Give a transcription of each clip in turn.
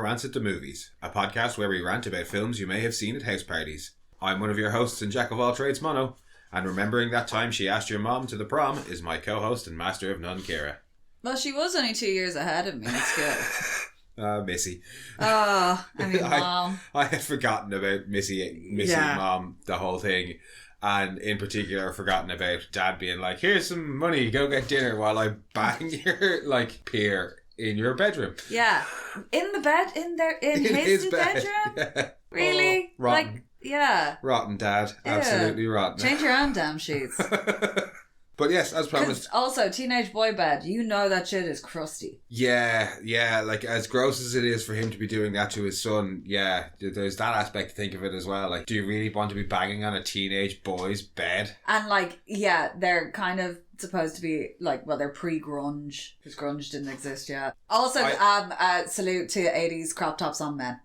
Rants at the Movies, a podcast where we rant about films you may have seen at house parties. I'm one of your hosts and jack of all trades, Mono, and remembering that time she asked your mom to the prom is my co-host and master of none, Kira. Well, she was only 2 years ahead of me in school. Missy. Oh, I mean, Mom. I had forgotten about Missy, Mom, the whole thing. And in particular, forgotten about Dad being like, here's some money, go get dinner while I bang your, peer in your bedroom. Yeah. In the bed? In his bed. bedroom? Yeah. Really? Oh, rotten. Yeah. Rotten, Dad. Yeah. Absolutely rotten. Change your own damn sheets. But yes, as promised. Also, teenage boy bed, you know that shit is crusty. Yeah, as gross as it is for him to be doing that to his son, yeah, there's that aspect to think of it as well. Like, do you really want to be banging on a teenage boy's bed? And they're kind of supposed to be they're pre-grunge, because grunge didn't exist yet. Also, salute to 80s crop tops on men.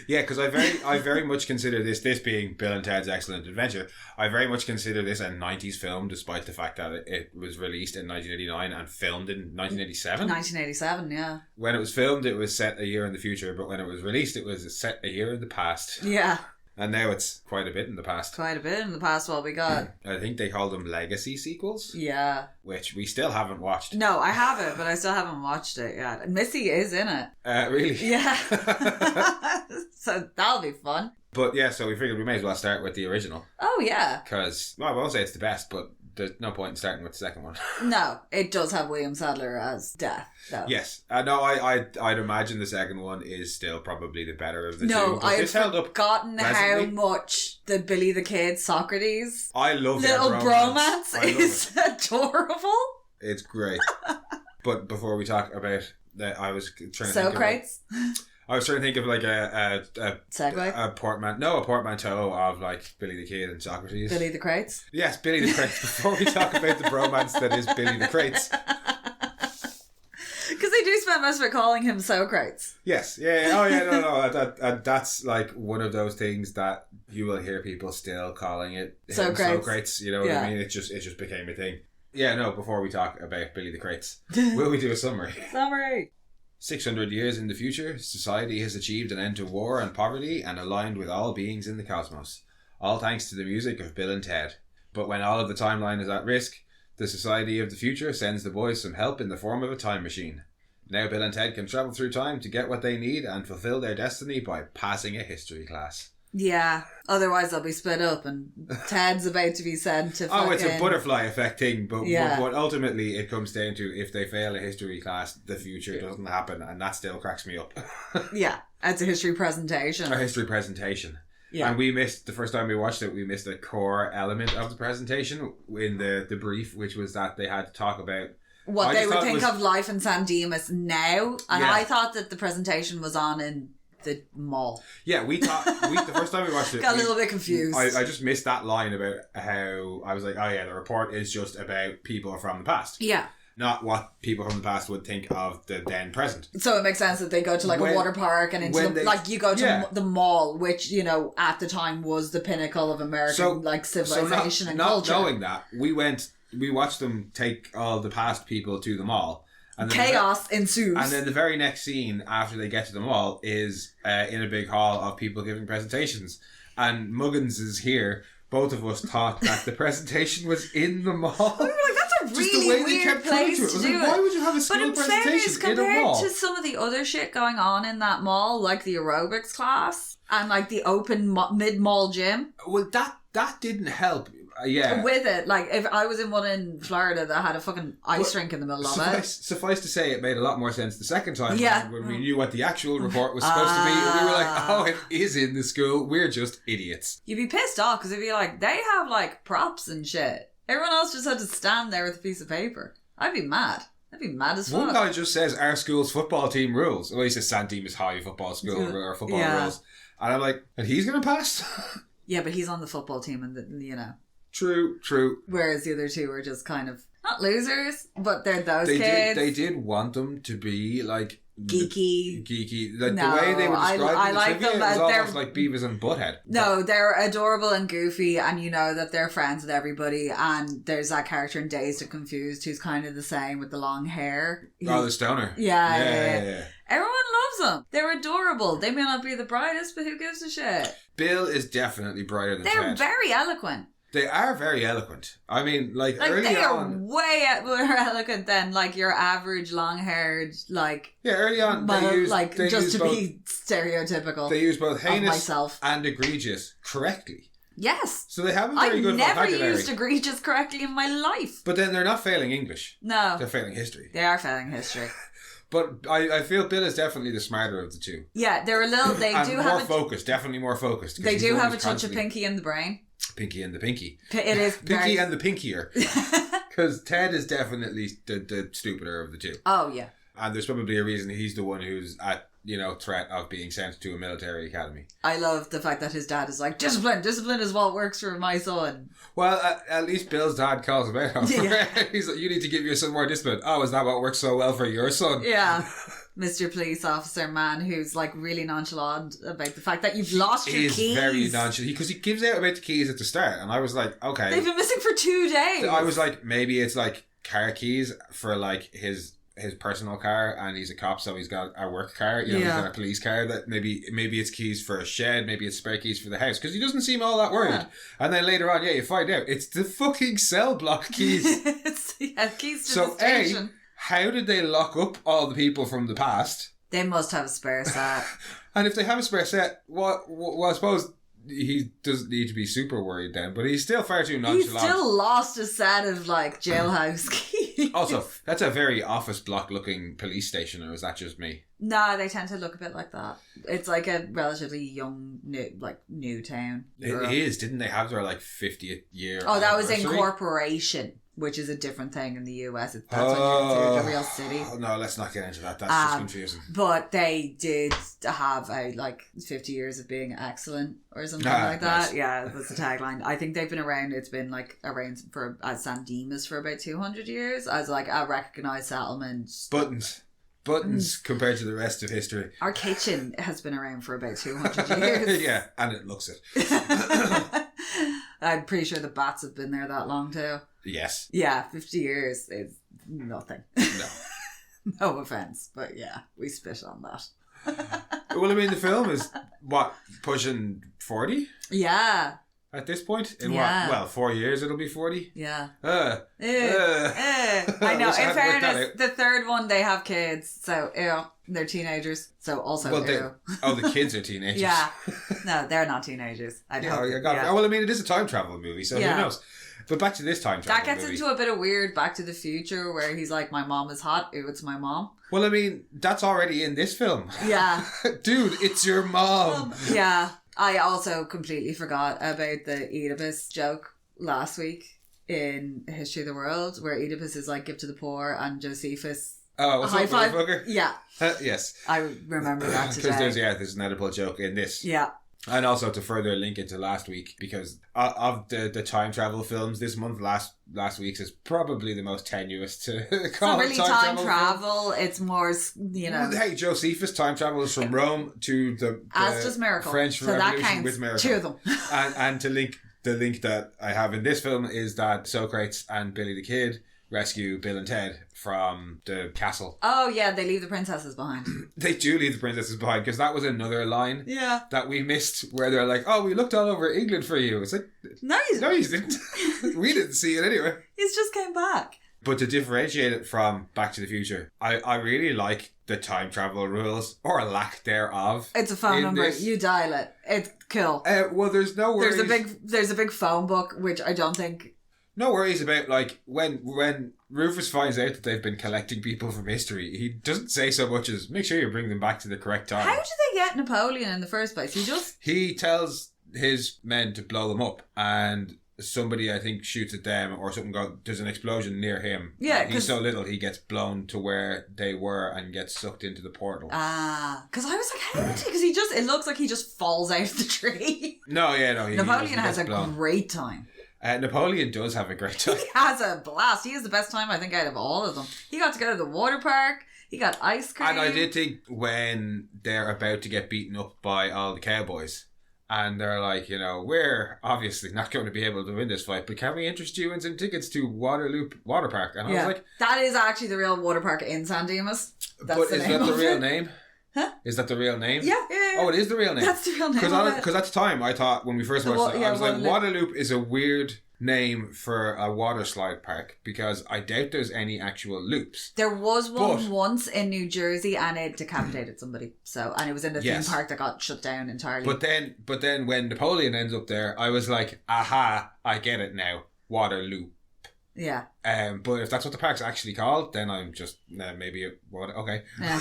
Yeah, because I very much consider this being Bill and Ted's Excellent Adventure. I very much consider this a 90s film, despite the fact that it was released in 1989 and filmed in 1987. 1987, yeah. When it was filmed, it was set a year in the future, but when it was released, it was set a year in the past. Yeah. And now it's quite a bit in the past. Quite a bit in the past, what we got. I think they call them legacy sequels. Yeah. Which we still haven't watched. No, I haven't, but I still haven't watched it yet. Missy is in it. Really? Yeah. So that'll be fun. But yeah, so we figured we may as well start with the original. Oh, yeah. Because, I won't say it's the best, but there's no point in starting with the second one. No, it does have William Sadler as Death, though. Yes. No, I'd imagine the second one is still probably the better of the two. No, I had forgotten how pleasantly. much the Billy the Kid Socrates I love little their bromance is adorable. It's great. But before we talk about that, I was trying to Socrates? I was trying to think of Segway? a portmanteau of Billy the Kid and Socrates. Billy the Crates? Yes, Billy the Crates. Before we talk about the bromance that is Billy the Crates. Because they do spend most of it calling him Socrates. Yes, yeah. Oh yeah, no. That's one of those things that you will hear people still calling it Socrates. You know what I mean? It just became a thing. Yeah, no. Before we talk about Billy the Crates, will we do a summary? Summary. 600 years in the future, society has achieved an end to war and poverty and aligned with all beings in the cosmos. All thanks to the music of Bill and Ted. But when all of the timeline is at risk, the society of the future sends the boys some help in the form of a time machine. Now Bill and Ted can travel through time to get what they need and fulfill their destiny by passing a history class. Yeah, otherwise they'll be split up and Ted's about to be sent to it's a butterfly effect thing, but ultimately it comes down to if they fail a history class, the future doesn't happen, and that still cracks me up. Yeah, it's a history presentation. A history presentation. Yeah. And we missed, the first time we watched it, we missed a core element of the presentation in the brief, which was that they had to talk about what they would think of life in San Dimas now, and I thought that the presentation was on in the mall. Yeah, the first time we watched it, got a little bit confused. I just missed that line about how I was like, oh yeah, the report is just about people from the past. Yeah. Not what people from the past would think of the then present. So it makes sense that they go to a water park and into you go to the mall, which, at the time was the pinnacle of American civilization and culture. Not knowing that, we watched them take all the past people to the mall. And chaos ensues. And then the very next scene after they get to the mall is in a big hall of people giving presentations. And Muggins is here. Both of us thought that the presentation was in the mall. I mean, that's a really weird place to do it. Why would you have a school presentation in a mall? Compared to some of the other shit going on in that mall, like the aerobics class and the open mid-mall gym. Well, that didn't help. Yeah. With it, if I was in one in Florida that had a fucking ice rink in the middle of it. Suffice to say, it made a lot more sense the second time when we knew what the actual report was supposed to be. And we were like, oh, it is in the school. We're just idiots. You'd be pissed off because it'd be they have props and shit. Everyone else just had to stand there with a piece of paper. I'd be mad. I'd be mad as fuck. One guy just says our school's football team rules. Well, he says San Dimas High football school or football rules. And I'm like, and he's going to pass? Yeah, but he's on the football team and, True. Whereas the other two are just kind of, not losers, but they're those kids. They did want them to be geeky. Like the way they would describe I them, like them. it was almost like Beavis and Butthead. No, they're adorable and goofy, and you know that they're friends with everybody. And there's that character in Dazed and Confused who's kind of the same with the long hair. The stoner. Yeah. Everyone loves them. They're adorable. They may not be the brightest, but who gives a shit? Bill is definitely brighter than They're Ted. very eloquent. They are very eloquent. I mean, like early they are on, way more eloquent than like your average long-haired early on they use just to both, be stereotypical. They use both heinous myself. and egregious correctly. Yes. So they have a very good vocabulary. I've never used egregious correctly in my life. But then they're not failing English. No. They're failing history. They are failing history. But I feel Bill is definitely the smarter of the two. Yeah, they're a little. They and do more have focused. Definitely more focused. They do have a touch of Pinky in the brain. Pinky and the Pinky. It is Pinky and the Pinkier. Because Ted is definitely the stupider of the two. Oh yeah. And there's probably a reason he's the one who's at threat of being sent to a military academy. I love the fact that his dad is like, discipline is what works for my son. Well, at least Bill's dad calls him out. Yeah. He's like, you need to give your son more discipline. Oh, is that what works so well for your son? Yeah. Mr. Police Officer man who's like really nonchalant about the fact that you've lost your keys. He is very nonchalant because he gives out about the keys at the start, and I was like, okay. They've been missing for 2 days. I was like, maybe it's like car keys for like his personal car, and he's a cop, so he's got a work car. He's got a police car. That maybe it's keys for a shed, maybe it's spare keys for the house, because he doesn't seem all that worried. Yeah. And then later on, you find out it's the fucking cell block keys. Keys to the station. How did they lock up all the people from the past? They must have a spare set. And if they have a spare set, well, I suppose he doesn't need to be super worried then, but he's still far too nonchalant. He still lost a set of jailhouse keys. Also, that's a very office block looking police station, or is that just me? No, they tend to look a bit like that. It's like a relatively young, new town. It is. Didn't they have their 50th year? Oh, that was incorporation, which is a different thing in the US. That's when you're considered a real city. No, let's not get into that. That's just confusing. But they did have 50 years of being excellent or something like that. Nice. Yeah, that's the tagline. I think they've been around. It's been around as San Dimas for about 200 years as a recognised settlement. Buttons compared to the rest of history. Our kitchen has been around for about 200 years. Yeah, and it looks it. I'm pretty sure the bats have been there that long too. Yes. Yeah, 50 years is nothing. No. No offence, but yeah, we spit on that. Well, I mean, the film is, pushing 40? Yeah. At this point? In what? 4 years it'll be 40? Yeah. I know, in fairness, the third one, they have kids, so they're teenagers, so also the kids are teenagers. Yeah. No, they're not teenagers. Well, I mean, it is a time travel movie, so who knows? But back to this time travel movie. That gets into a bit of weird Back to the Future where he's like, my mom is hot. Ooh, it's my mom. Well, I mean, that's already in this film. Yeah. Dude, it's your mom. Yeah. I also completely forgot about the Oedipus joke last week in History of the World where Oedipus is like, give to the poor, and Josephus... Oh, what's high up, five? Motherfucker? Yeah. Yes. I remember that today. Because there's an Oedipal joke in this. Yeah. And also to further link into last week, because of the time travel films this month, last week's is probably the most tenuous to call it. It's not really time travel. It's more, Hey, Josephus time travels from Rome to the Asda's Miracle. French so Revolution that counts. with Miracle. 2 of them. and to link the link that I have in this film is that Socrates and Billy the Kid rescue Bill and Ted from the castle. Oh yeah, they leave the princesses behind. They do leave the princesses behind, because that was another line that we missed where they're like, oh, we looked all over England for you. It's like, no you didn't. We didn't see it anyway. He's just came back. But to differentiate it from Back to the Future, I really like the time travel rules, or lack thereof. It's a phone number. You dial it. It's cool. Well, there's no worries. There's a big phone book, which I don't think... No worries about, when Rufus finds out that they've been collecting people from history, he doesn't say so much as, make sure you bring them back to the correct time. How did they get Napoleon in the first place? He tells his men to blow them up, and somebody, I think, shoots at them, or something there's an explosion near him. Yeah, he's so little, he gets blown to where they were and gets sucked into the portal. Because I was like, how did he? Because it looks like he just falls out of the tree. No. Napoleon has a great time. Napoleon does have a great time. He has a blast. He has the best time, I think, out of all of them. He got to go to the water park. He got ice cream. And I did think when they're about to get beaten up by all the cowboys, and they're like, we're obviously not going to be able to win this fight, but can we interest you in some tickets to Waterloo Water Park? And I was like... That is actually the real water park in San Dimas. But is that the real name? Huh? Is that the real name? Yeah. Oh, it is the real name. That's the real name. Because at the time, I thought, when we first watched it, I was like, Waterloop is a weird name for a water slide park, because I doubt there's any actual loops. There was one once in New Jersey, and it decapitated somebody. And it was in the theme park that got shut down entirely. But then when Napoleon ends up there, I was like, aha, I get it now. Waterloop. Yeah. But if that's what the park's actually called, then I'm just maybe okay. Yeah.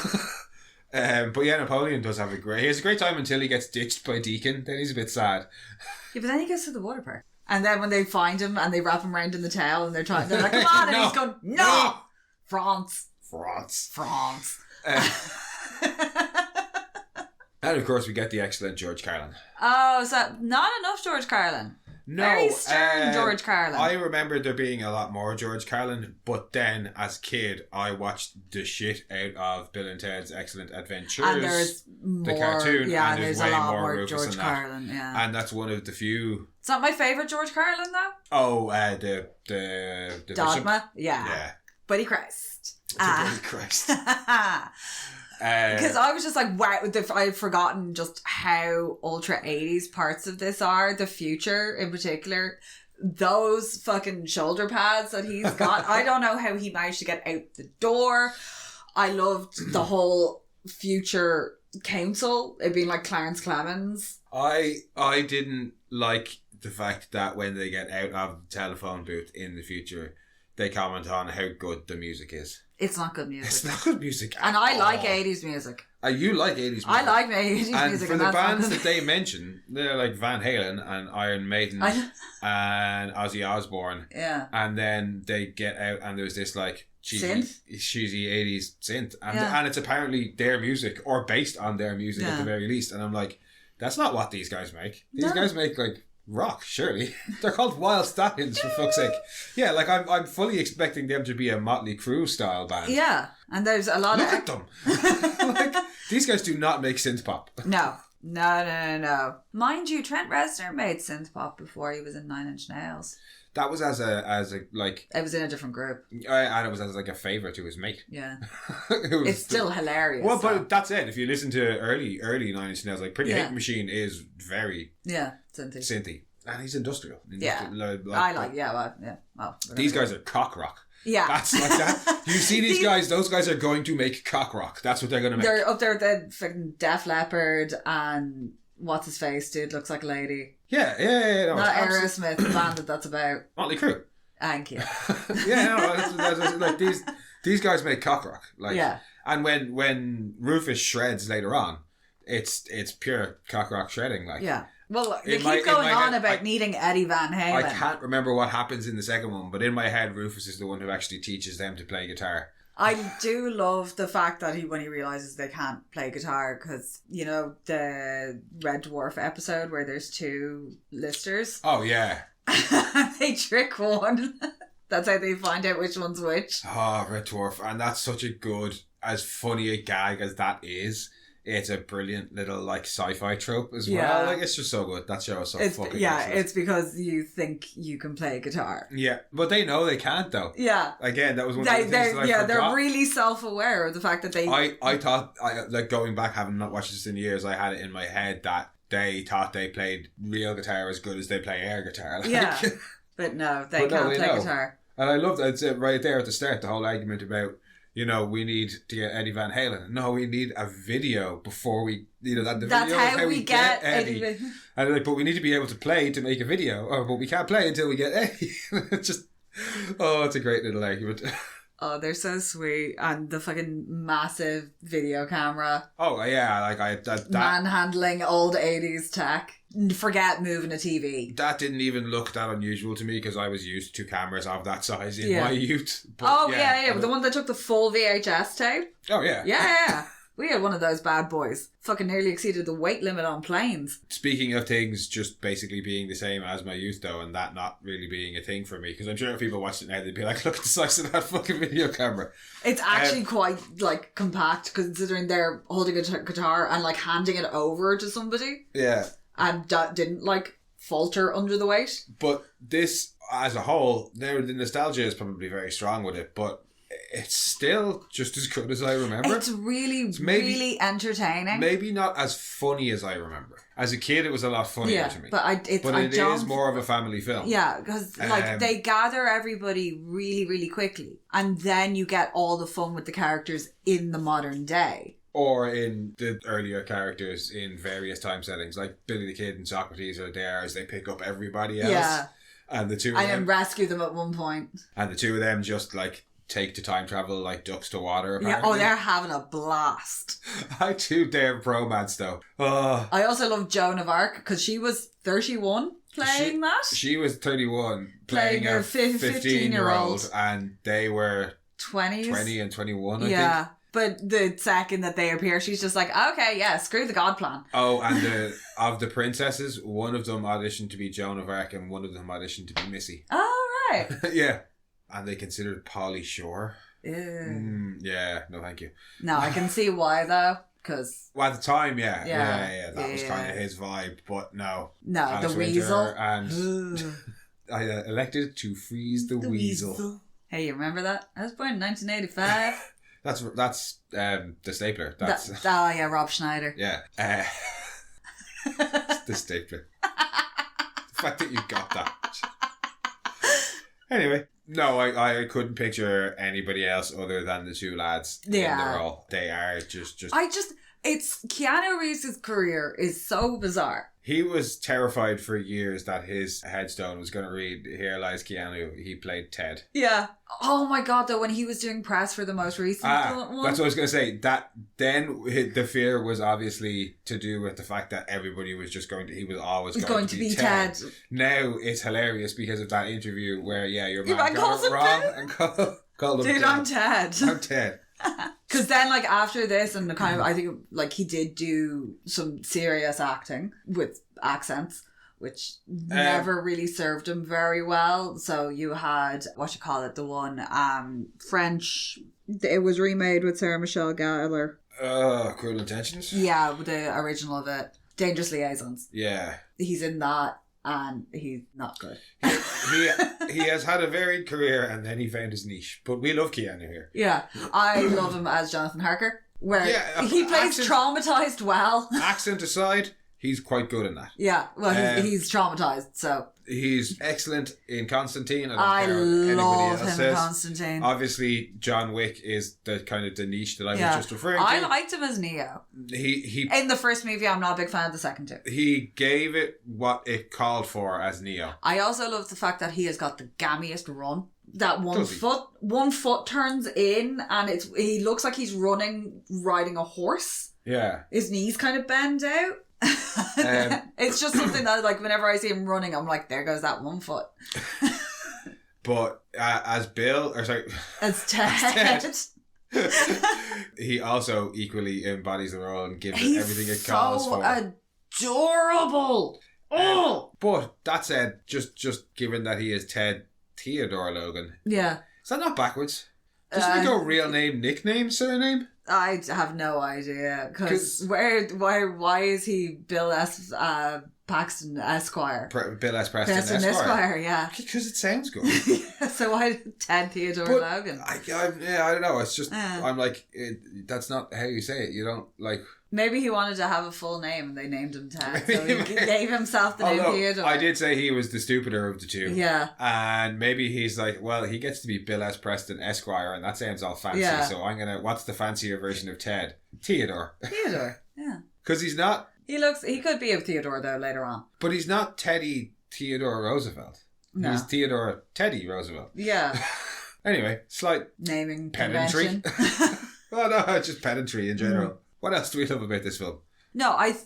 But yeah, Napoleon does have he has a great time until he gets ditched by Deacon. Then he's a bit sad. Yeah, but then he gets to the water park, and then when they find him and they wrap him around in the towel, and they're like, "Come on!" and he's going, "No, France." And of course, we get the excellent George Carlin. Oh, so not enough George Carlin. No, very stern George Carlin. I remember there being a lot more George Carlin, but then as a kid, I watched the shit out of Bill and Ted's Excellent Adventures, and there's more, the cartoon, and there's way a lot more Rufus George Carlin. Yeah, and that's one of the few. It's not my favourite George Carlin though. Oh, the Dogma, Bishop? Yeah. Buddy Christ. Buddy Christ. Because I was just like, wow, I've forgotten just how ultra 80s parts of this are. The future in particular. Those fucking shoulder pads that he's got. I don't know how he managed to get out the door. I loved the whole future council. It being like Clarence Clemens. I didn't like the fact that when they get out of the telephone booth in the future, they comment on how good the music is. It's not good music. It's not good music. And I like 80s music. You like 80s music. I like 80s and music. For the bands that they mention, they're like Van Halen and Iron Maiden and Ozzy Osbourne. Yeah. And then they get out and there's this like cheesy 80s synth. And it's apparently their music or based on their music at the very least. And I'm like, that's not what these guys make. These guys make like rock, surely. They're called Wild Stallions, for fuck's sake. Yeah, like I'm fully expecting them to be a Motley Crue style band. Yeah, and there's a lot Look at them. Like, these guys do not make synth pop. No. Mind you, Trent Reznor made synth pop before he was in Nine Inch Nails. That was as a like. It was in a different group. And it was as like a favour to his mate. Yeah. It's still hilarious. Well, but that's it. If you listen to early Nine Inch Nails, like Pretty Hate Machine is very synthy. And he's industrial. These guys are cock rock. Yeah. That's like that. You see these guys, those guys are going to make cock rock. That's what they're going to make. They're up there with the fucking Def Leppard and what's his face, dude, looks like a lady. Yeah. No, not Aerosmith, the band that's about. Motley Crue. Thank you. That's like these guys make cock rock. Like, and when Rufus shreds later on, it's pure cock rock shredding. Like, yeah. Well, they keep going on about needing Eddie Van Halen. I can't remember what happens in the second one, but in my head, Rufus is the one who actually teaches them to play guitar. I do love the fact that when he realises they can't play guitar, because, you know, the Red Dwarf episode where there's two listers. Oh, yeah. They trick one. That's how they find out which one's which. Oh, Red Dwarf. And that's such a good, as funny a gag as that is. It's a brilliant little like sci-fi trope as well. Like, it's just so good. That show is so fucking excellent. It's because you think you can play guitar. Yeah, but they know they can't though. Yeah. Again, that was one of the things that I forgot. They're really self-aware of the fact that they... I thought, like going back, having not watched this in years, I had it in my head that they thought they played real guitar as good as they play air guitar. Like, yeah, but no, they can't play guitar. And I loved it right there at the start, the whole argument about, you know, we need to get Eddie Van Halen. No, we need a video before we, you know, that's how we get Eddie. And like, but we need to be able to play to make a video. Oh, but we can't play until we get Eddie. It's just, it's a great little argument. Oh, they're so sweet. And the fucking massive video camera. Oh, yeah. Like that manhandling old 80s tech. Forget moving a TV. That didn't even look that unusual to me because I was used to cameras of that size in my youth. But, yeah. The one that took the full VHS tape. Oh, yeah. Yeah. We had one of those bad boys. Fucking nearly exceeded the weight limit on planes. Speaking of things just basically being the same as my youth, though, and that not really being a thing for me, because I'm sure if people watched it now, they'd be like, look at the size of that fucking video camera. It's actually quite, like, compact, considering they're holding a guitar and, like, handing it over to somebody. Yeah. And that didn't, like, falter under the weight. But this, as a whole, the nostalgia is probably very strong with it, but it's still just as good as I remember. It's really entertaining. Maybe not as funny as I remember. As a kid, it was a lot funnier to me. But it is more of a family film. Yeah, because like they gather everybody really, really quickly, and then you get all the fun with the characters in the modern day. Or in the earlier characters in various time settings, like Billy the Kid and Socrates are there as they pick up everybody else. Yeah. And the two of them... And rescue them at one point. And the two of them just, like, take to time travel like ducks to water, apparently. Yeah, they're having a blast. I too dare bromance, though. I also love Joan of Arc, because she was 31 playing that. She was 31 playing a 15-year-old, and they were 20 and 21, I think. But the second that they appear, she's just like, okay, yeah, screw the God plan. Oh, and of the princesses, one of them auditioned to be Joan of Arc and one of them auditioned to be Missy. Oh, right. Yeah. And they considered Pauly Shore. Ew. Yeah, no thank you. No, I can see why though, because... Well, at the time, yeah. That was kind of his vibe, but no. No, Alice the Weasel. And I elected to freeze the weasel. Hey, you remember that? I was born in 1985. That's the stapler. That's Rob Schneider. Yeah. The stapler. The fact that you got that. Anyway, no, I couldn't picture anybody else other than the two lads in the role. They are just... It's Keanu Reeves' career is so bizarre. He was terrified for years that his headstone was going to read, "Here lies Keanu, he played Ted." Yeah. Oh my god, though, when he was doing press for the most recent one. That's what I was going to say. That then the fear was obviously to do with the fact that everybody was just he was always going to be Ted. Now it's hilarious because of that interview where, your man got it wrong and called him Dude, I'm Ted. I'm Ted. Because then, like, after this, and kind of, I think, like, he did do some serious acting with accents, which never really served him very well. So you had, the one, French, it was remade with Sarah Michelle Gellar. Cruel Intentions? Yeah, the original of it. Dangerous Liaisons. Yeah. He's in that. And he's not good. He has had a varied career and then he found his niche. But we love Keanu here. Yeah. I love him as Jonathan Harker. Where he plays traumatised well. Accent aside, he's quite good in that. Yeah. Well, he's traumatised, so... He's excellent in Constantine. I love him in Constantine. Obviously, John Wick is the kind of the niche that I was just referring to. I liked him as Neo. He in the first movie. I'm not a big fan of the second two. He gave it what it called for as Neo. I also love the fact that he has got the gammiest run. That one foot turns in, and he looks like he's riding a horse. Yeah, his knees kind of bend out. It's just something that, like, whenever I see him running, I'm like, there goes that one foot. But as Ted, he also equally embodies the role and gives it everything it calls for. Adorable. But that said, just given that he is Ted Theodore Logan, is that not backwards? Doesn't he go real name, nickname, surname? I have no idea, because why is he Bill S. Paxton Esquire? Bill S. Preston Esquire, yeah. Because it sounds good. So why Ted Theodore Logan? I don't know. It's just I'm like, that's not how you say it. You don't like. Maybe he wanted to have a full name and they named him Ted, so he gave himself the name Theodore. I did say he was the stupider of the two. Yeah. And maybe he's like, well, he gets to be Bill S. Preston Esquire, and that sounds all fancy. Yeah. So what's the fancier version of Ted? Theodore. Theodore, yeah. Because he's not. He could be a Theodore, though, later on. But he's not Teddy Theodore Roosevelt. No. He's Theodore Teddy Roosevelt. Yeah. Anyway, slight naming pedantry. Well, no, just pedantry in general. What else do we love about this film? No, I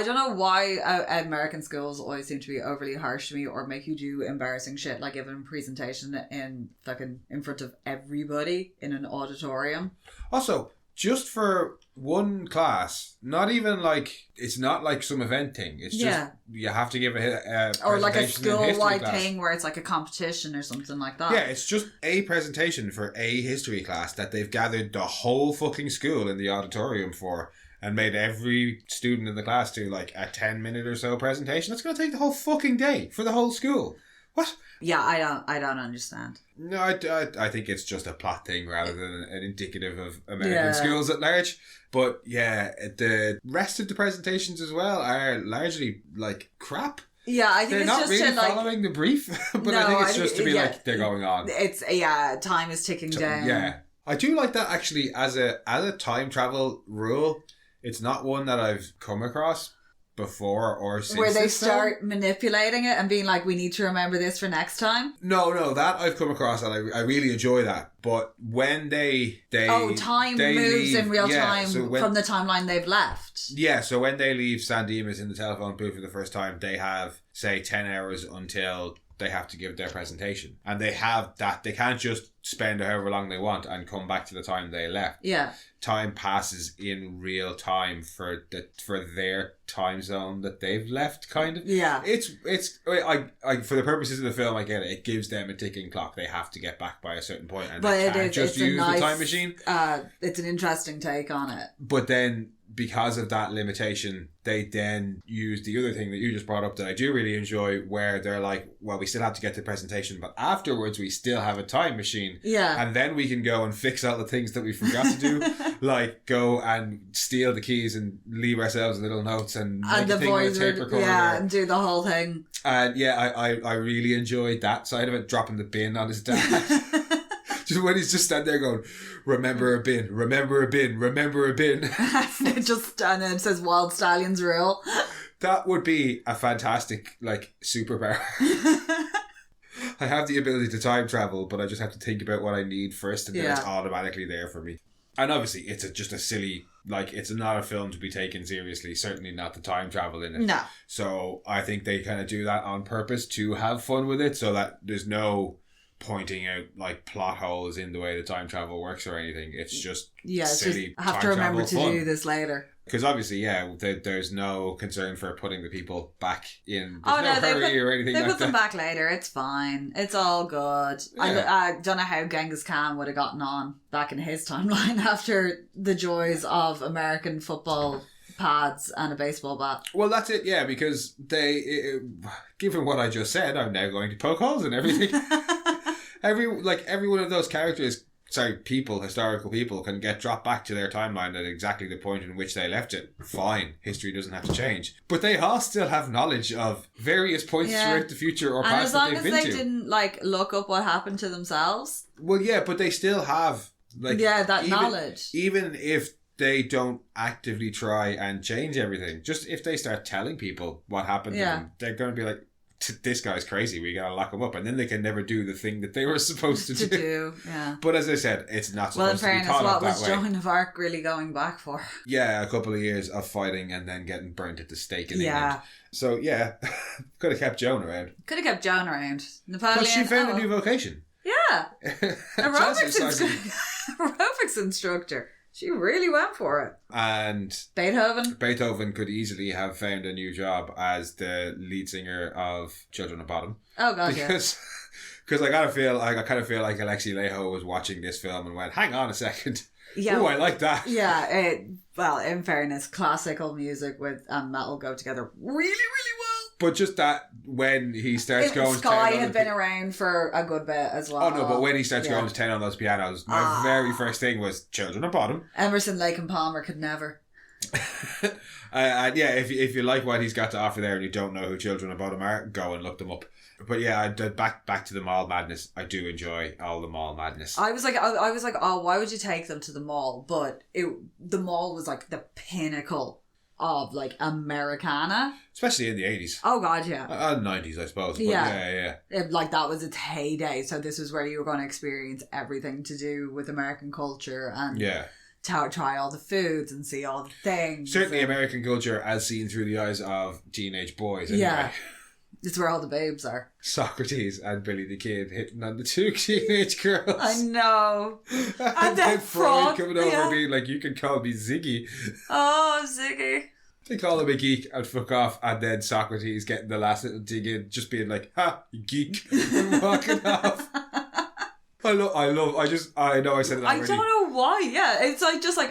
don't know why American schools always seem to be overly harsh to me or make you do embarrassing shit, like giving a presentation in front of everybody in an auditorium. Also, just for one class, not even like, it's not like some event thing. It's just, you have to give a or like a presentation in history school-wide class. thing where it's like a competition or something like that. Yeah, it's just a presentation for a history class that they've gathered the whole fucking school in the auditorium for and made every student in the class do like a 10-minute or so presentation. That's going to take the whole fucking day for the whole school. What? Yeah, I don't understand. No, I think it's just a plot thing rather than an indicative of American schools at large. But yeah, the rest of the presentations as well are largely like crap. Yeah, I think they're it's not just really to, like, following the brief, but No, I think it's just to be yeah, like they're going on. It's time is ticking down. Yeah, I do like that actually as a time travel rule. It's not one that I've come across before or since. Where they this start film. manipulating it and being like, we need to remember this for next time. No, that I've come across and I really enjoy that. But when they time they moves leave, in real time so when, from the timeline they've left. Yeah, so when they leave San Dimas in the telephone booth for the first time, they have, say, 10 hours until they have to give their presentation. And they have that. They can't just spend however long they want and come back to the time they left. Yeah. Time passes in real time for their time zone that they've left, kind of. Yeah. It's I for the purposes of the film, I get it. It gives them a ticking clock. They have to get back by a certain point, and they can't just use the time machine. It's an interesting take on it. But then, because of that limitation, they then use the other thing that you just brought up that I do really enjoy, where they're like, well, we still have to get the presentation, but afterwards we still have a time machine. Yeah. And then we can go and fix all the things that we forgot to do, like go and steal the keys and leave ourselves little notes and make the a thing with boys a tape would, recorder. and do the whole thing. And yeah, I really enjoyed that side of it, dropping the bin on his dad. Just when he's just standing there going, remember a bin, remember a bin, remember a bin. And then it says Wild Stallions Rule. That would be a fantastic, like, superpower. I have the ability to time travel, but I just have to think about what I need first, and then it's automatically there for me. And obviously, it's just a silly, like, it's not a film to be taken seriously, certainly not the time travel in it. No. So I think they kind of do that on purpose to have fun with it, so that there's no pointing out like plot holes in the way the time travel works or anything. It's just silly. I have to remember to do this later. Because obviously, there's no concern for putting the people back in. There's no hurry or anything they like put them that. back later. It's fine. It's all good. Yeah. I don't know how Genghis Khan would have gotten on back in his timeline after the joys of American football pads and a baseball bat. Well, that's it, yeah, because given what I just said, I'm now going to poke holes in everything. Every one of those historical people can get dropped back to their timeline at exactly the point in which they left it. Fine, history doesn't have to change. But they all still have knowledge of various points throughout the future or past that they've been to. And as long as they didn't look up what happened to themselves. Well, yeah, but they still have that knowledge. Even if they don't actively try and change everything, just if they start telling people what happened to them, they're going to be like, this guy's crazy, we gotta lock him up, and then they can never do the thing that they were supposed to do. Yeah. But as I said, it's not supposed to be thought of that way. What was Joan of Arc really going back for? Yeah, a couple of years of fighting and then getting burnt at the stake in England. So yeah, could have kept Joan around. Napoleon. Plus she found a new vocation. Yeah. Aerobics instructor. She really went for it. And Beethoven could easily have found a new job as the lead singer of Children of Bodom. Oh god, because I kind of feel like Alexei Leho was watching this film and went, "Hang on a second, oh, I like that." Yeah, well, in fairness, classical music with metal go together really, really well. But just that when he starts going, Sky had been around for a good bit as well. Oh no, but when he starts going to town on those pianos, my very first thing was Children of Bodom. Emerson, Lake and Palmer could never. And yeah, if you like what he's got to offer there and you don't know who Children of Bodom are, go and look them up. But yeah, back to the mall madness. I do enjoy all the mall madness. I was like, oh, why would you take them to the mall? But the mall was like the pinnacle of like Americana, especially in the 80s. Oh god, yeah. 90s, I suppose. But yeah. That was its heyday. So this was where you were going to experience everything to do with American culture and try all the foods and see all the things. Certainly American culture as seen through the eyes of teenage boys. Anyway. It's where all the babes are. Socrates and Billy the Kid hitting on the two teenage girls. I know. And then Freud coming over being like, you can call me Ziggy. Oh, Ziggy. They call him a geek and fuck off, and then Socrates getting the last little dig in, just being like, ha, you geek, and walking off. I know I said it already. I don't know why, yeah. It's like, just like,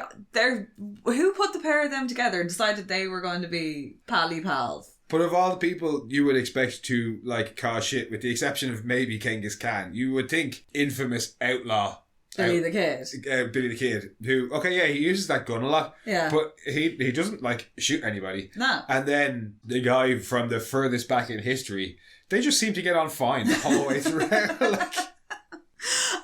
who put the pair of them together and decided they were going to be pally pals? But of all the people you would expect to, like, cause shit, with the exception of maybe Genghis Khan, you would think infamous outlaw Billy the Kid. Billy the Kid, who, okay, yeah, he uses that gun a lot, yeah, but he doesn't, like, shoot anybody. No. And then the guy from the furthest back in history, they just seem to get on fine the whole way through. Like,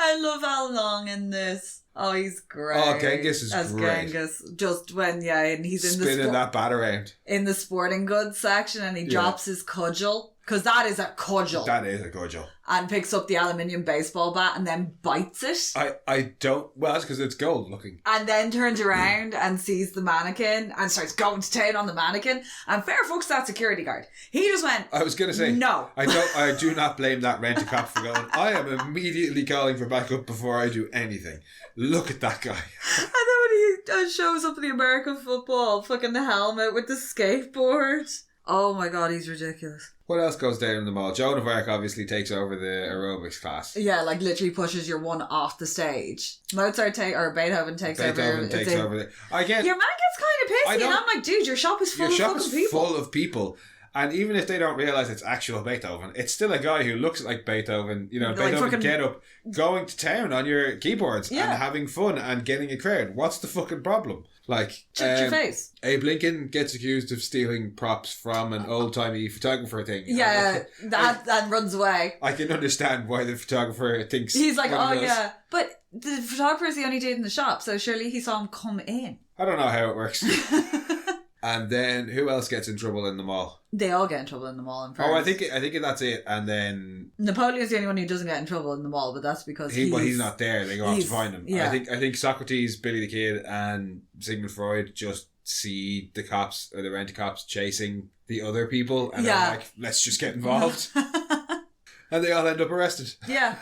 I love how long in this. Oh, he's great. Oh, Genghis is as great. Genghis, just when, yeah, and he's in spinning that bat around in the sporting goods section, and he drops his cudgel, because that is a cudgel. That is a cudgel. And picks up the aluminium baseball bat and then bites it. I don't... Well, that's because it's gold looking. And then turns around and sees the mannequin and starts going to town on the mannequin. And fair fucks that security guard. He just went... I was going to say... No. I do not blame that rent-a-cop for going, I am immediately calling for backup before I do anything. Look at that guy. And then when he shows up in the American football, fucking the helmet with the skateboard. Oh my god, he's ridiculous. What else goes down in the mall? Joan of Arc obviously takes over the aerobics class. Yeah, like literally pushes your one off the stage. Beethoven takes over. Again, your man gets kind of pissy, and I'm like, dude, your shop is full of fucking people. Full of people. And even if they don't realise it's actual Beethoven, it's still a guy who looks like Beethoven, Beethoven get up, going to town on your keyboards and having fun and getting a crowd. What's the fucking problem? Like, shut your face. Abe Lincoln gets accused of stealing props from an old-timey photographer thing. Yeah, that runs away. I can understand why the photographer thinks... He's like, oh yeah. But the photographer is the only dude in the shop, so surely he saw him come in. I don't know how it works. And then, who else gets in trouble in the mall? They all get in trouble in the mall in France. Oh, I think that's it. And then... Napoleon's the only one who doesn't get in trouble in the mall, but that's because he's not there. They go off to find him. Yeah. I think Socrates, Billy the Kid, and Sigmund Freud just see the cops, or the rent-a-cops, chasing the other people, and they're like, let's just get involved. And they all end up arrested. Yeah.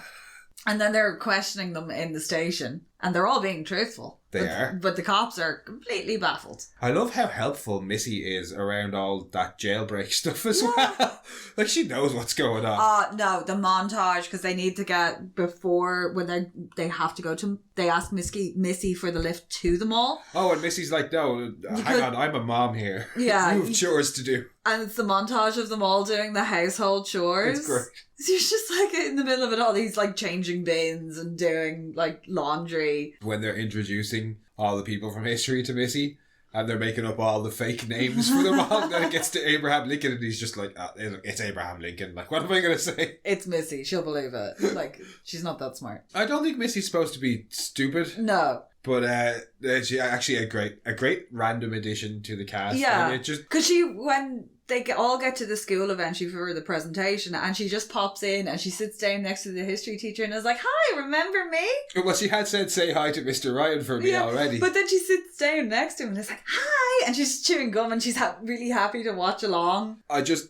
And then they're questioning them in the station, and they're all being truthful. They are. But the cops are completely baffled. I love how helpful Missy is around all that jailbreak stuff as well. Like, she knows what's going on. No, the montage, because they need to get, before, when they have to go to, they ask Missy for the lift to the mall. Oh, and Missy's like, no, hang on, I'm a mom here. Yeah. You have chores to do. And it's the montage of them all doing the household chores. It's great. So you're just like in the middle of it all, he's like changing bins and doing like laundry. When they're introducing all the people from history to Missy, and they're making up all the fake names for them all, then it gets to Abraham Lincoln, and he's just like, it's Abraham Lincoln. Like, what am I going to say? It's Missy. She'll believe it. Like, she's not that smart. I don't think Missy's supposed to be stupid. No. But she actually a great random addition to the cast. Yeah. Because when they all get to the school eventually for the presentation, and she just pops in and she sits down next to the history teacher and is like, hi, remember me? Well, she had said, say hi to Mr. Ryan for me already. But then she sits down next to him and is like, hi, and she's chewing gum and she's really happy to watch along.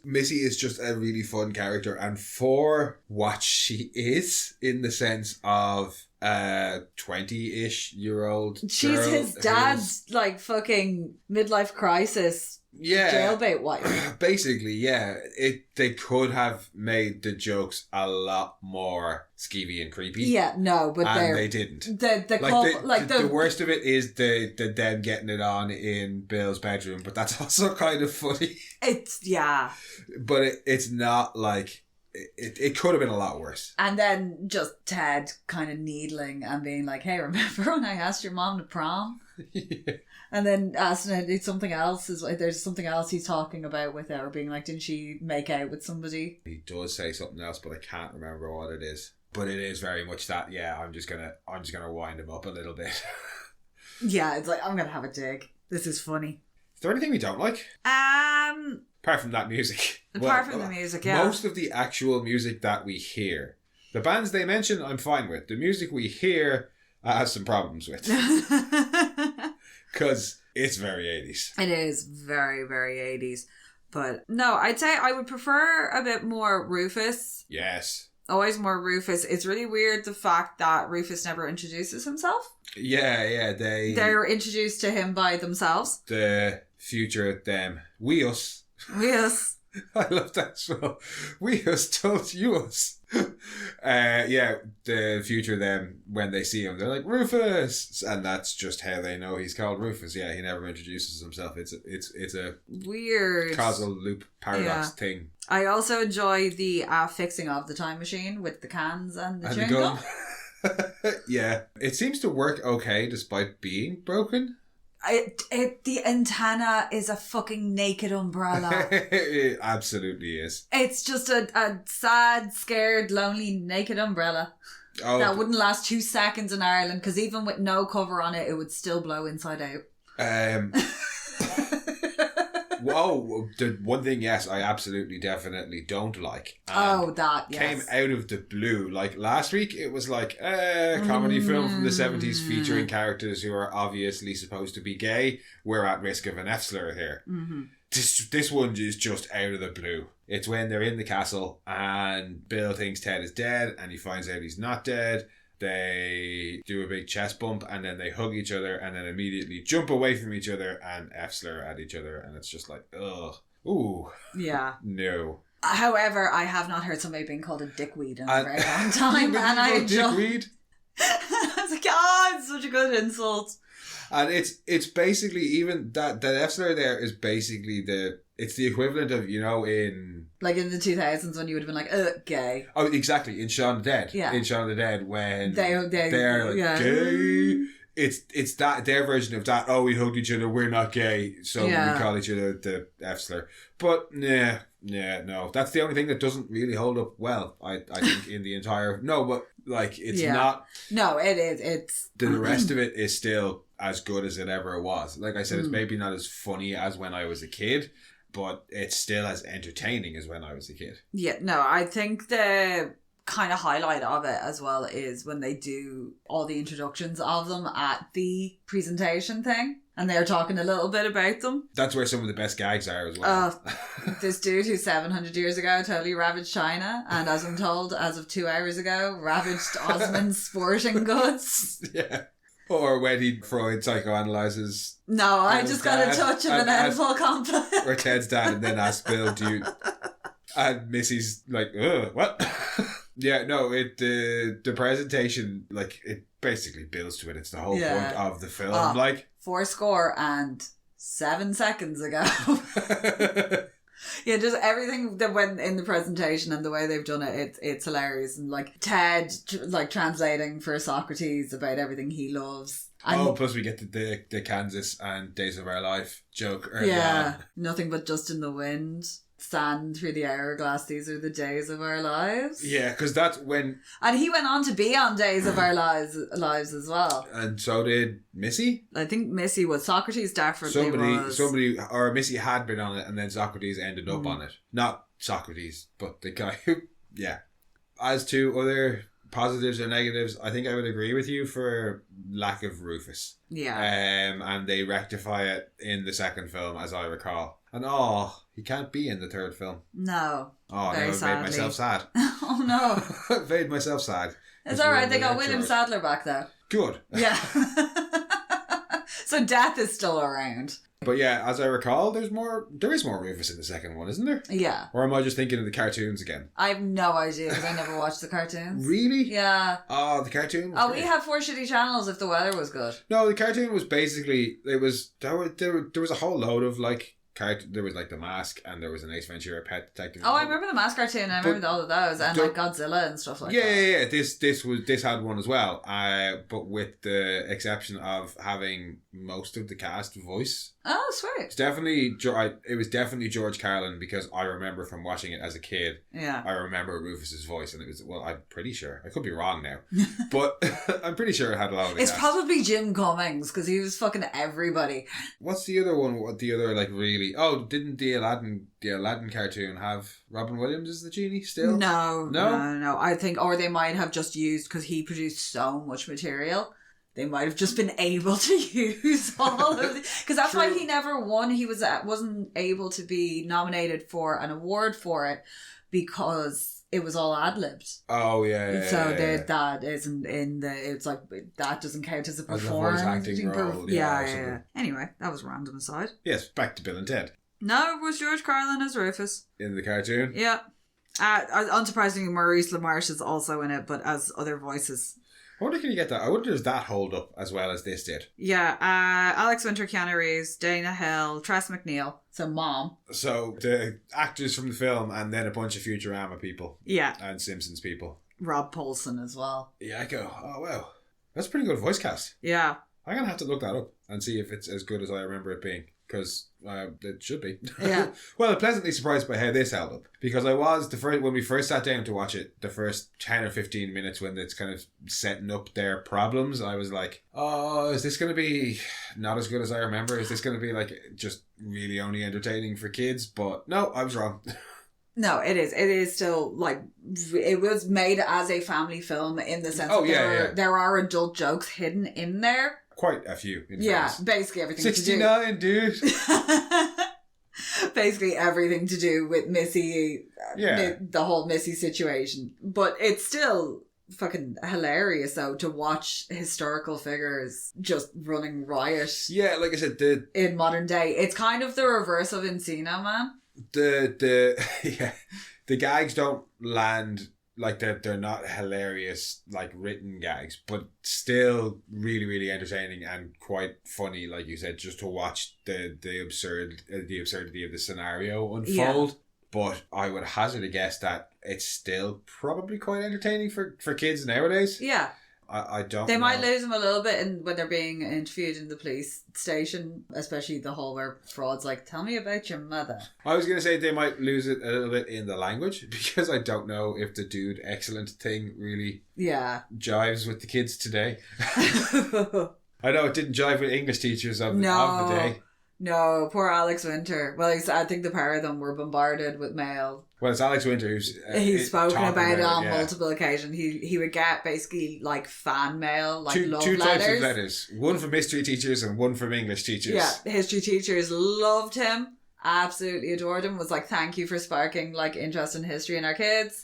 Missy is just a really fun character, and for what she is, in the sense of 20-ish year old she's his dad's like fucking midlife crisis jailbait wife. Basically, yeah. They could have made the jokes a lot more skeevy and creepy. Yeah, no, but they didn't. The worst of it is the them getting it on in Bill's bedroom, but that's also kind of funny. But it's not like... It could have been a lot worse. And then just Ted kind of needling and being like, hey, remember when I asked your mom to prom? Yeah. And then asking something else. There's something else he's talking about with her, being like, didn't she make out with somebody? He does say something else, but I can't remember what it is. But it is very much that, I'm just gonna wind him up a little bit. Yeah, it's like, I'm gonna have a dig. This is funny. Is there anything we don't like? Apart from that music. Apart from the music, yeah. Most of the actual music that we hear. The bands they mention, I'm fine with. The music we hear, I have some problems with. Because it's very 80s. It is very, very 80s. But no, I'd say I would prefer a bit more Rufus. Yes. Always more Rufus. It's really weird the fact that Rufus never introduces himself. Yeah, They're introduced to him by themselves. The future them. We us. I love that as well. We us told you us. The future them, when they see him, they're like, Rufus! And that's just how they know he's called Rufus. Yeah, he never introduces himself. It's a weird causal loop paradox thing. I also enjoy the fixing of the time machine with the cans and the chewing gum. Yeah. It seems to work okay despite being broken. The antenna is a fucking naked umbrella. It absolutely is. It's just a sad, scared, lonely, naked umbrella. That wouldn't last 2 seconds in Ireland, because even with no cover on it, it would still blow inside out. Whoa, the one thing, yes, I absolutely, definitely don't like. Came out of the blue. Like last week, it was like a comedy film from the 70s featuring characters who are obviously supposed to be gay. We're at risk of an F-slur here. Mm-hmm. This one is just out of the blue. It's when they're in the castle and Bill thinks Ted is dead and he finds out he's not dead. They do a big chest bump and then they hug each other and then immediately jump away from each other and F-slur at each other, and it's just like, ugh. Ooh. Yeah. No. However, I have not heard somebody being called a dickweed in a very long time. And I dickweed? I was like, it's such a good insult. And it's basically, even that F-slur there is basically it's the equivalent of, in... Like in the 2000s when you would have been like, gay. Oh, exactly. In Shaun of the Dead. Yeah. In Shaun of the Dead when they're like, yeah. gay. It's that, their version of that, we hugged each other, we're not gay, so we call each other the F-slur. But, no. That's the only thing that doesn't really hold up well, I think, in the entire... No, but, like, it's not... No, it is. It's... The rest of it is still as good as it ever was. Like I said, it's maybe not as funny as when I was a kid, but it's still as entertaining as when I was a kid. Yeah, no, I think the kind of highlight of it as well is when they do all the introductions of them at the presentation thing and they're talking a little bit about them. That's where some of the best gags are as well. This dude who 700 years ago totally ravaged China and, as I'm told, as of 2 hours ago, ravaged Osmond's sporting goods. Yeah. Or when Freud psychoanalyzes... No, I just got a touch of an edible complex. Or Ted's dad and then asks Bill, and Missy's like, ugh, what? Yeah, no, the presentation, like, it basically builds to it. It's the whole point of the film. 7 seconds ago. Yeah, just everything that went in the presentation and the way they've done it, it's hilarious. And like Ted, like translating for Socrates about everything he loves. And plus we get the Kansas and Days of Our Life joke early on. Nothing but dust in the wind. Sand through the hourglass. These are the days of our lives. Yeah, because that's when... And he went on to be on Days of Our Lives as well. And so did Missy? I think Missy was. Socrates definitely was. Somebody, or Missy had been on it and then Socrates ended up on it. Not Socrates, but the guy who... Yeah. As to other positives or negatives, I think I would agree with you for lack of Rufus. Yeah. And they rectify it in the second film, as I recall. And he can't be in the third film. No. Now I've made myself sad. Oh no. I've made myself sad. It's alright, they got William Sadler back though. Good. Yeah. So death is still around. But yeah, as I recall, there is more Rufus in the second one, isn't there? Yeah. Or am I just thinking of the cartoons again? I have no idea because I never watched the cartoons. Really? Yeah. Oh, the cartoon? We had 4 shitty channels if the weather was good. No, the cartoon was basically, there was a whole load of like, there was like The Mask and there was an Ace Ventura Pet Detective. I remember the Mask cartoon. I remember all of those and like Godzilla and stuff like that. Yeah. This had one as well. But with the exception of having most of the cast voice. Oh, sweet. It was definitely George Carlin because I remember from watching it as a kid. Yeah. I remember Rufus's voice and it was, I'm pretty sure. I could be wrong now. But I'm pretty sure it had a lot of the It's cast. probably Jim Cummings because he was fucking everybody. What's the other one? What the other like really... Oh, didn't the Aladdin cartoon have Robin Williams as the genie still? No. I think, or they might have just used, because he produced so much material, they might have just been able to use all of it. Because that's why he never won. He wasn't able to be nominated for an award for it because it was all ad-libbed. Oh, yeah. So that isn't in the... It's like, that doesn't count as a performance. As a voice acting role. Yeah. Anyway, that was random aside. Yes, back to Bill and Ted. No, it was George Carlin as Rufus. In the cartoon? Yeah. Unsurprisingly, Maurice LaMarche is also in it, but as other voices. I wonder can you get that? I wonder does that hold up as well as this did? Yeah, Alex Winter, Keanu Reeves, Dana Hill, Tress MacNeille. So Mom. So the actors from the film and then a bunch of Futurama people. Yeah. And Simpsons people. Rob Paulson as well. Yeah, I go, oh wow. That's a pretty good voice cast. Yeah. I'm going to have to look that up and see if it's as good as I remember it being. Because it should be. Yeah. Well, I'm pleasantly surprised by how this held up. Because I was, when we first sat down to watch it, the first 10 or 15 minutes when it's kind of setting up their problems, I was like, oh, is this going to be not as good as I remember? Is this going to be like just really only entertaining for kids? But no, I was wrong. No, it is. It is still like, it was made as a family film in the sense that there are adult jokes hidden in there. Quite a few. Basically everything 69, dude. Basically everything to do with Missy, the whole Missy situation. But it's still fucking hilarious, though, to watch historical figures just running riot. Yeah, like I said, in modern day. It's kind of the reverse of Encino Man. The gags don't land... Like, they're not hilarious, like, written gags, but still really, really entertaining and quite funny, like you said, just to watch the absurdity of the scenario unfold. Yeah. But I would hazard a guess that it's still probably quite entertaining for kids nowadays. Yeah. I don't They might lose them a little bit when they're being interviewed in the police station, especially the whole where Fraud's like, tell me about your mother. I was going to say they might lose it a little bit in the language because I don't know if the dude excellent thing really jives with the kids today. I know it didn't jive with English teachers of the day. No, poor Alex Winter. Well, I think the pair of them were bombarded with mail. Well, it's Alex Winter who's... he's spoken about it on multiple occasions. He would get basically like fan mail, like love two letters. Types of letters. One from history teachers and one from English teachers. Yeah, history teachers loved him. Absolutely adored him. Was like, thank you for sparking like interest in history in our kids.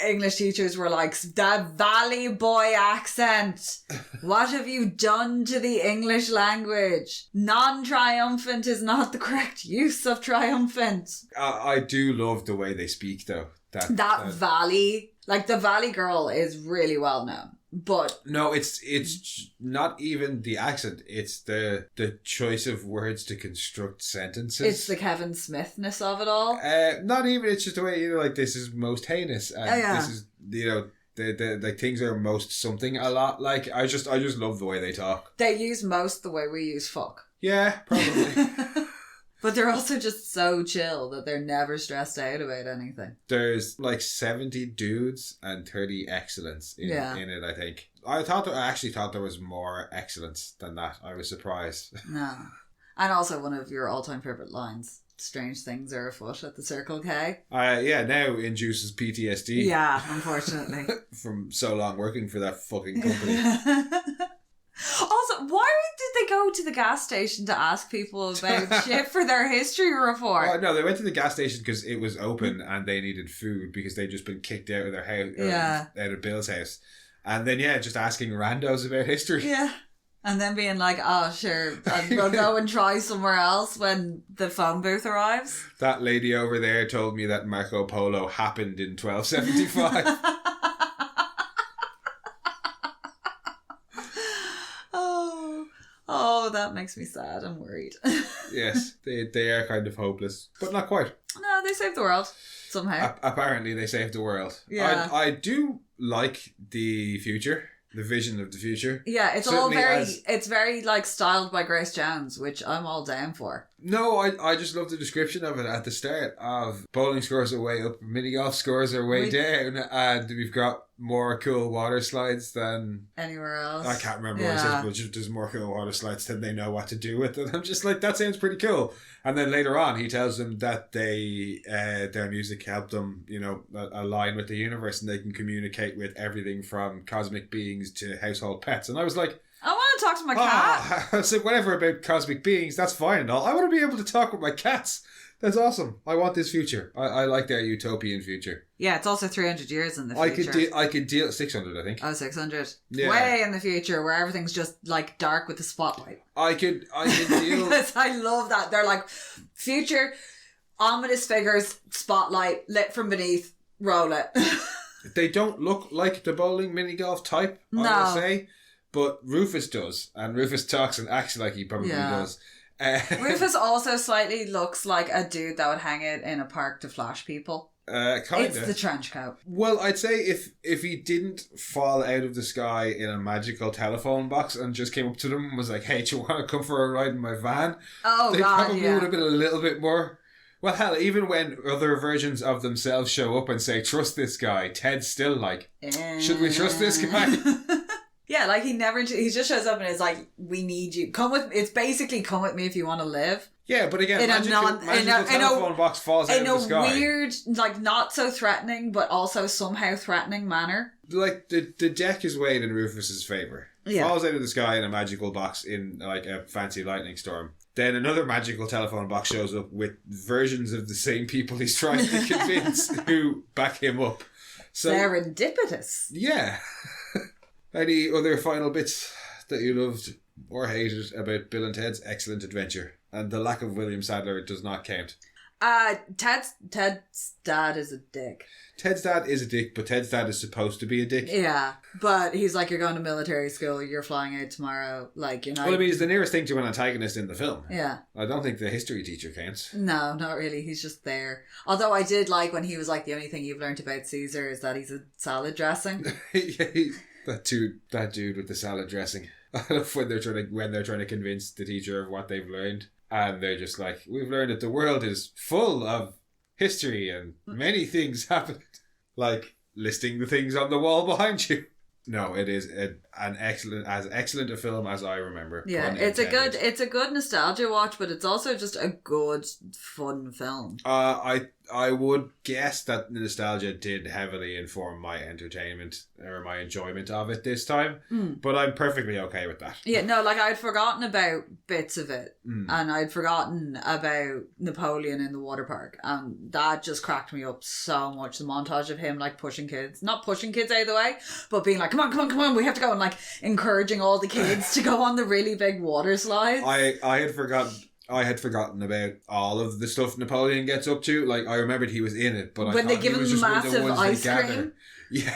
English teachers were like, that Valley Boy accent. What have you done to the English language? Non-triumphant is not the correct use of triumphant. I do love the way they speak, though. That Valley, like the Valley girl is really well known. But no, it's not even the accent. It's the choice of words to construct sentences. It's the Kevin Smithness of it all. Not even. It's just the way like this is most heinous, and this is the like things are most something a lot. Like I just love the way they talk. They use most the way we use fuck. Yeah, probably. But they're also just so chill that they're never stressed out about anything. There's like 70 dudes and 30 excellence in it, I think. I actually thought there was more excellence than that. I was surprised. No. And also one of your all-time favourite lines. Strange things are afoot at the Circle K. Yeah, now induces PTSD. Yeah, unfortunately. From so long working for that fucking company. Also, why did they go to the gas station to ask people about shit for their history report? Oh, no, they went to the gas station because it was open and they needed food because they'd just been kicked out of their house, out of Bill's house. And then, just asking randos about history. Yeah. And then being like, oh, sure, we'll go and try somewhere else when the phone booth arrives. That lady over there told me that Marco Polo happened in 1275. Oh, that makes me sad and worried. Yes, they are kind of hopeless, but not quite. No, they saved the world somehow. Apparently, they saved the world. Yeah, I do like the future, the vision of the future. Yeah, it's certainly all very, it's very like styled by Grace Jones, which I'm all down for. No, I just love the description of it at the start of bowling scores are way up, mini golf scores are way down, and we've got more cool water slides than anywhere else. I can't remember what it says, but just, there's more cool water slides than they know what to do with. And I'm just like, that sounds pretty cool. And then later on, he tells them that they their music helped them, align with the universe, and they can communicate with everything from cosmic beings to household pets. And I was like, to talk to my cat. I said whatever about cosmic beings, that's fine and all. I want to be able to talk with my cats. That's awesome. I want this future. I like their utopian future. Yeah, it's also 300 years in the future. I could deal 600, I think. Oh, 600. Yeah. Way in the future where everything's just like dark with the spotlight. I could deal. Because I love that. They're like, future, ominous figures, spotlight, lit from beneath, roll it. They don't look like the bowling mini golf type, I will say. But Rufus does. And Rufus talks and acts like he probably does. Rufus also slightly looks like a dude that would hang out in a park to flash people. Kinda. It's the trench coat. Well, I'd say if he didn't fall out of the sky in a magical telephone box and just came up to them and was like, hey, do you want to come for a ride in my van? Oh, they God, probably would have been a little bit more... Well, hell, even when other versions of themselves show up and say, trust this guy, Ted's still like, should we trust this guy? Yeah, like he just shows up and is like, we need you. Come with, it's basically come with me if you want to live. Yeah, but again, magical telephone box falls out of the sky. In a weird, like not so threatening, but also somehow threatening manner. Like the deck is weighed in Rufus's favour. Yeah. Falls out of the sky in a magical box in like a fancy lightning storm. Then another magical telephone box shows up with versions of the same people he's trying to convince who back him up. So serendipitous. Yeah. Any other final bits that you loved or hated about Bill and Ted's Excellent Adventure? And the lack of William Sadler does not count. Ted's dad is a dick. Ted's dad is a dick, but Ted's dad is supposed to be a dick. Yeah, but he's like, you're going to military school, you're flying out tomorrow, like, you know. Well, I mean, he's the nearest thing to an antagonist in the film. Yeah. I don't think the history teacher counts. No, not really. He's just there. Although I did like when he was like, the only thing you've learned about Caesar is that he's a salad dressing. Yeah, that dude with the salad dressing. I love when they're trying to convince the teacher of what they've learned. And they're just like, we've learned that the world is full of history and many things happened. Like listing the things on the wall behind you. No, it is as excellent a film as I remember. Yeah, it's a good nostalgia watch, but it's also just a good fun film. I would guess that nostalgia did heavily inform my entertainment or my enjoyment of it this time, but I'm perfectly okay with that. Yeah, no, like I'd forgotten about bits of it, and I'd forgotten about Napoleon in the water park, and that just cracked me up so much. The montage of him like not pushing kids out of the way, but being like, come on, we have to go, and like encouraging all the kids to go on the really big water slides. I had forgotten about all of the stuff Napoleon gets up to. Like, I remembered he was in it, but when they give him massive ice cream. Yeah.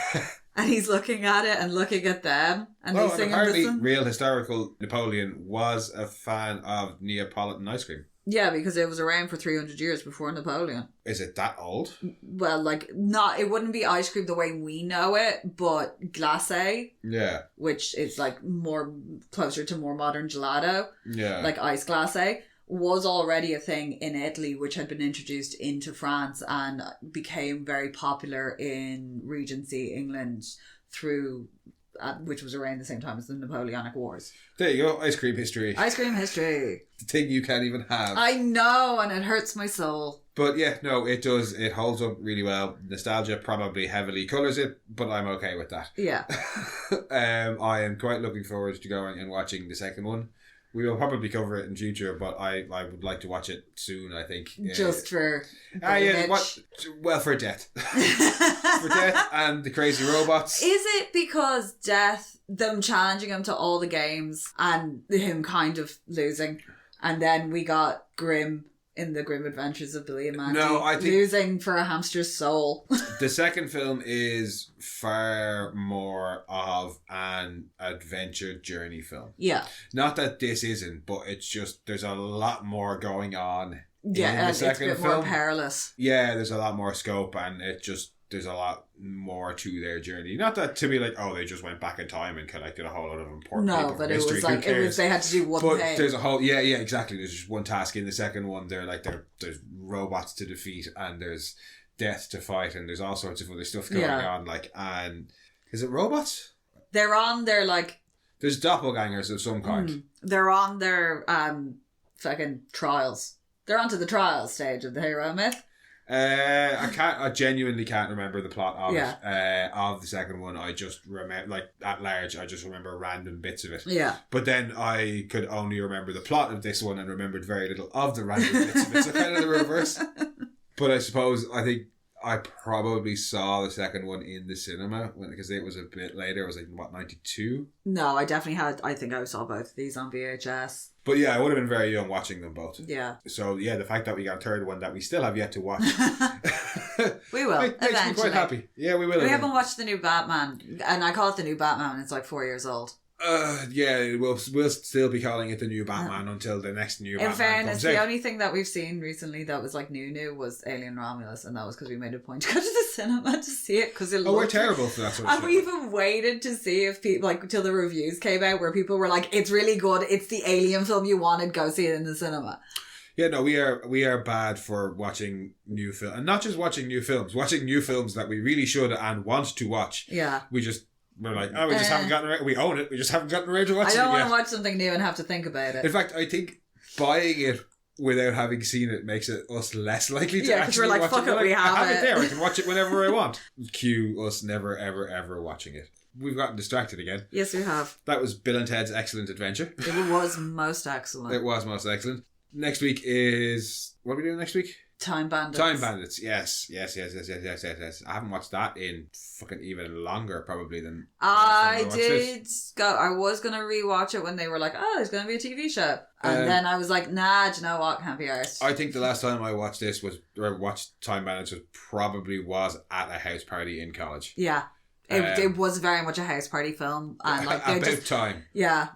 And he's looking at it and looking at them. And he's singing apparently real historical Napoleon was a fan of Neapolitan ice cream. Yeah, because it was around for 300 years before Napoleon. Is it that old? Well, like, it wouldn't be ice cream the way we know it, but glacé. Yeah. Which is like closer to more modern gelato. Yeah. Like ice glacé was already a thing in Italy, which had been introduced into France and became very popular in Regency England through, which was around the same time as the Napoleonic Wars. There you go, ice cream history. Ice cream history. The thing you can't even have. I know, and it hurts my soul. But yeah, no, it does. It holds up really well. Nostalgia probably heavily colours it, but I'm okay with that. Yeah. I am quite looking forward to going and watching the second one. We will probably cover it in future, but I would like to watch it soon, I think. Just for for Death. For Death and the crazy robots. Is it because Death, them challenging him to all the games and him kind of losing, and then we got Grim in the Grim Adventures of Billy and Mandy losing for a hamster's soul? The second film is far more of an adventure journey film. Yeah. Not that this isn't, but it's just there's a lot more going on. Yeah, in the second it's a bit film. more perilous. Yeah, there's a lot more scope, and there's a lot more to their journey. Not that to be like, oh, they just went back in time and collected a whole lot of important people but from history. It was like they had to do one thing. But there's a whole exactly. There's just one task in the second one. There's robots to defeat, and there's death to fight, and there's all sorts of other stuff going on. Like, and is it robots? They're on their like. There's doppelgangers of some kind. They're on their fucking trials. They're onto the trial stage of the hero myth. I genuinely can't remember the plot of Yeah. it. Of the second one, I just remember, like, at large, I just remember random bits of it. Yeah. But then I could only remember the plot of this one and remembered very little of the random bits of it. So kind of the reverse. But I think I probably saw the second one in the cinema because it was a bit later. It was like, what, 92? No, I definitely had. I think I saw both of these on VHS. But yeah, I would have been very young watching them both. Yeah. So yeah, the fact that we got a third one that we still have yet to watch. We will. Makes me quite happy. Yeah, we will. We haven't watched the new Batman. And I call it the new Batman. And it's like 4 years old. Yeah, we'll still be calling it the new Batman until the next new Batman. In fairness, comes the out. only thing that we've seen recently that was like new was Alien Romulus, and that was because we made a point to go to the cinema to see it because it. We're terrible for that sort of and stuff. we even waited to see if people like till the reviews came out where people were like, "It's really good. It's the Alien film you wanted. Go see it in the cinema." Yeah, no, we are bad for watching new film, and not just watching new films that we really should and want to watch. Yeah, we're like, we just haven't gotten around. We own it. We just haven't gotten around to watching it. I don't want yet. to watch something new and have to think about it. In fact, I think buying it without having seen it makes it us less likely to because actually we're like, watch fuck it. it, we I have have it there. I can watch it whenever I want. Cue us never, ever, ever watching it. We've gotten distracted again. Yes, we have. That was Bill and Ted's Excellent Adventure. It was most excellent. It was most excellent. Next week is... What are we doing next week? Time Bandits. Time Bandits, yes. I haven't watched that in fucking even longer probably than... I was going to rewatch it when they were like, there's going to be a TV show. And then I was like, nah, do you know what? Can't be arsed. I think the last time I watched watched Time Bandits was at a house party in college. Yeah. It was very much a house party film. And like about time. Yeah.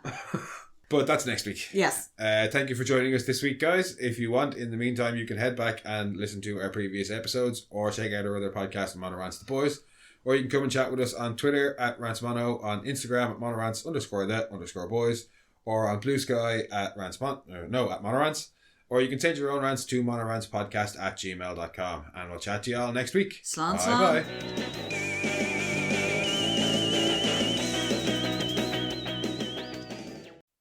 But that's next week. Yes. Thank you for joining us this week, guys. If you want, in the meantime, you can head back and listen to our previous episodes or check out our other podcast, Mono Rants the Boys. Or you can come and chat with us on Twitter at RantsMono, on Instagram at monorants_the_boys, or on Blue Sky at Monorants. Or you can send your own rants to monorantspodcast@gmail.com. And we'll chat to you all next week. Slán. Bye.